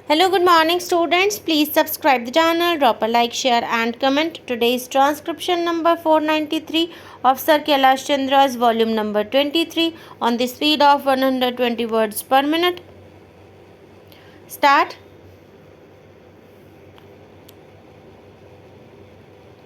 Hello, good morning students. Please subscribe the channel, drop a like, share and comment. Today's transcription number 493 of Sir Kailash Chandra's volume number 23 on the speed of 120 words per minute. Start.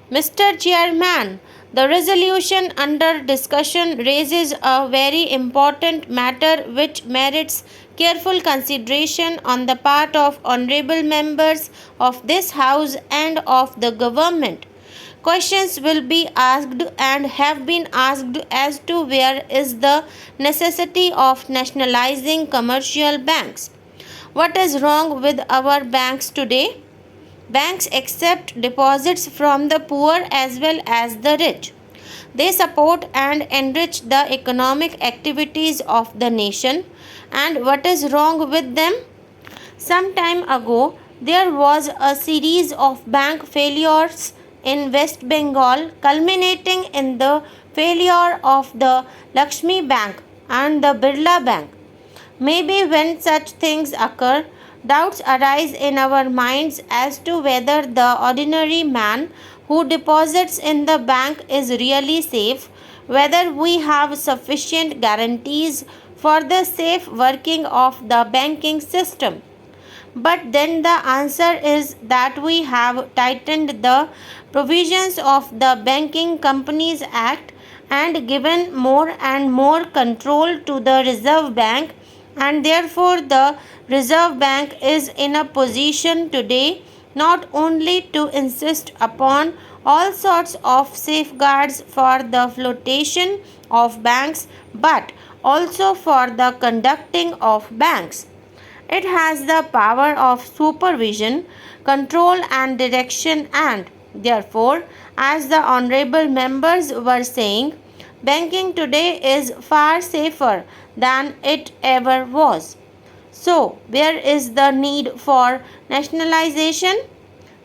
Mr. Chairman, the resolution under discussion raises a very important matter which merits careful consideration on the part of honorable members of this House and of the government. Questions will be asked and have been asked as to where is the necessity of nationalizing commercial banks. What is wrong with our banks today? Banks accept deposits from the poor as well as the rich. They support and enrich the economic activities of the nation. And what is wrong with them? Some time ago, there was a series of bank failures in West Bengal, culminating in the failure of the Lakshmi Bank and the Birla Bank. Maybe when such things occur, doubts arise in our minds as to whether the ordinary man who deposits in the bank is really safe, whether we have sufficient guarantees for the safe working of the banking system. But then the answer is that we have tightened the provisions of the Banking Companies Act and given more and more control to the Reserve Bank, and therefore the Reserve Bank is in a position today not only to insist upon all sorts of safeguards for the flotation of banks but also for the conducting of banks. It has the power of supervision, control and direction, and therefore, as the honorable members were saying, banking today is far safer than it ever was. So, where is the need for nationalization?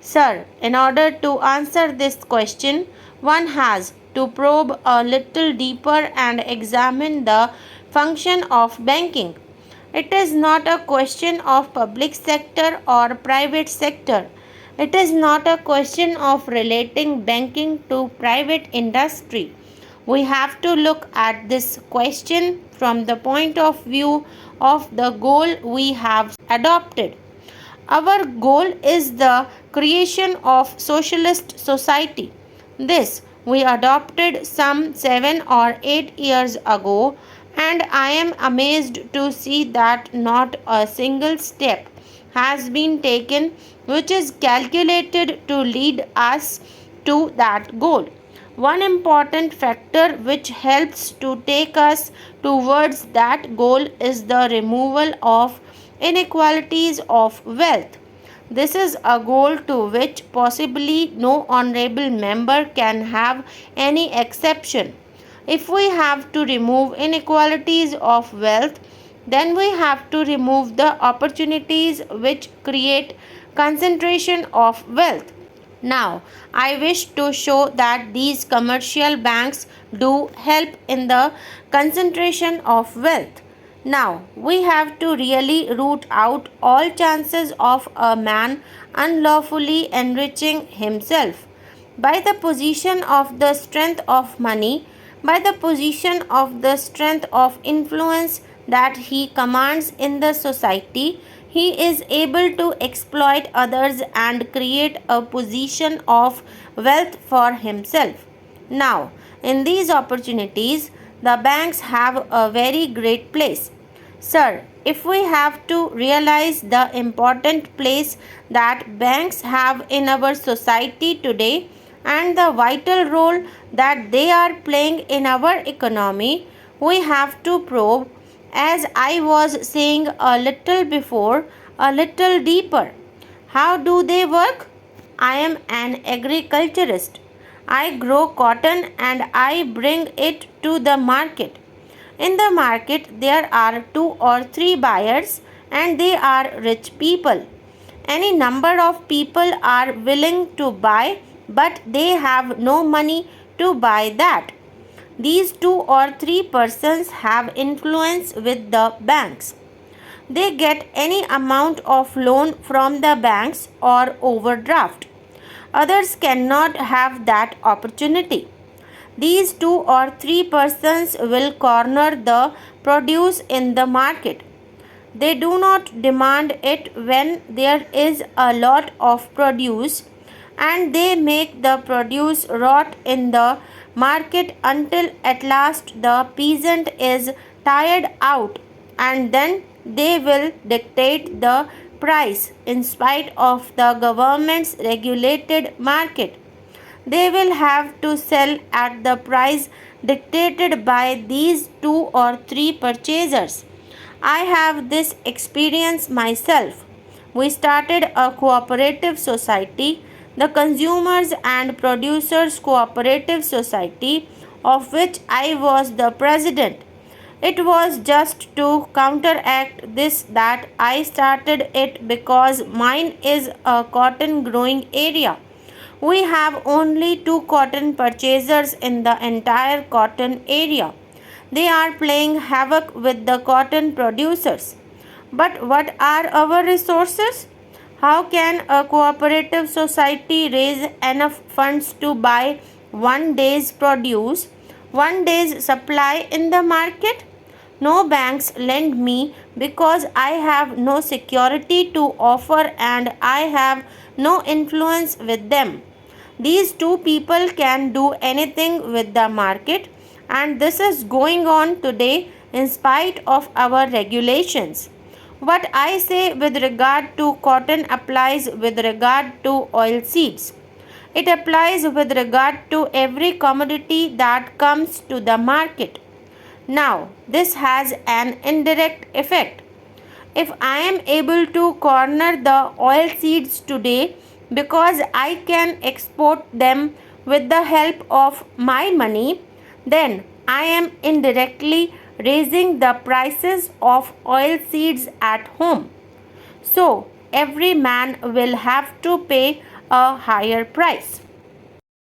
Sir, in order to answer this question, one has to probe a little deeper and examine the function of banking. It is not a question of public sector or private sector. It is not a question of relating banking to private industry. We have to look at this question from the point of view of the goal we have adopted. Our goal is the creation of socialist society. This we adopted some 7 or 8 years ago, and I am amazed to see that not a single step has been taken which is calculated to lead us to that goal. One important factor which helps to take us towards that goal is the removal of inequalities of wealth. This is a goal to which possibly no honorable member can have any exception. If we have to remove inequalities of wealth, then we have to remove the opportunities which create concentration of wealth. Now, I wish to show that these commercial banks do help in the concentration of wealth. Now, we have to really root out all chances of a man unlawfully enriching himself by the position of the strength of money, by the position of the strength of influence that he commands in the society. He is able to exploit others and create a position of wealth for himself. Now, in these opportunities, the banks have a very great place. Sir, if we have to realize the important place that banks have in our society today and the vital role that they are playing in our economy, we have to probe, as I was saying a little before, a little deeper. How do they work? I am an agriculturist. I grow cotton and I bring it to the market. In the market, there are 2 or 3 buyers and they are rich people. Any number of people are willing to buy, but they have no money to buy that. These 2 or 3 persons have influence with the banks. They get any amount of loan from the banks or overdraft. Others cannot have that opportunity. These two or three persons will corner the produce in the market. They do not demand it when there is a lot of produce, and they make the produce rot in the market until at last the peasant is tired out, and then they will dictate the price in spite of the government's regulated market. They will have to sell at the price dictated by these two or three purchasers. I have this experience myself. We started a cooperative society, the Consumers and Producers Cooperative Society, of which I was the president. It was just to counteract this that I started it because mine is a cotton growing area. We have only two cotton purchasers in the entire cotton area. They are playing havoc with the cotton producers. But what are our resources? How can a cooperative society raise enough funds to buy one day's produce, one day's supply in the market? No banks lend me because I have no security to offer and I have no influence with them. These two people can do anything with the market, and this is going on today in spite of our regulations. What I say with regard to cotton applies with regard to oil seeds. It applies with regard to every commodity that comes to the market. Now, this has an indirect effect. If I am able to corner the oil seeds today because I can export them with the help of my money, then I am indirectly raising the prices of oil seeds at home. So, every man will have to pay a higher price.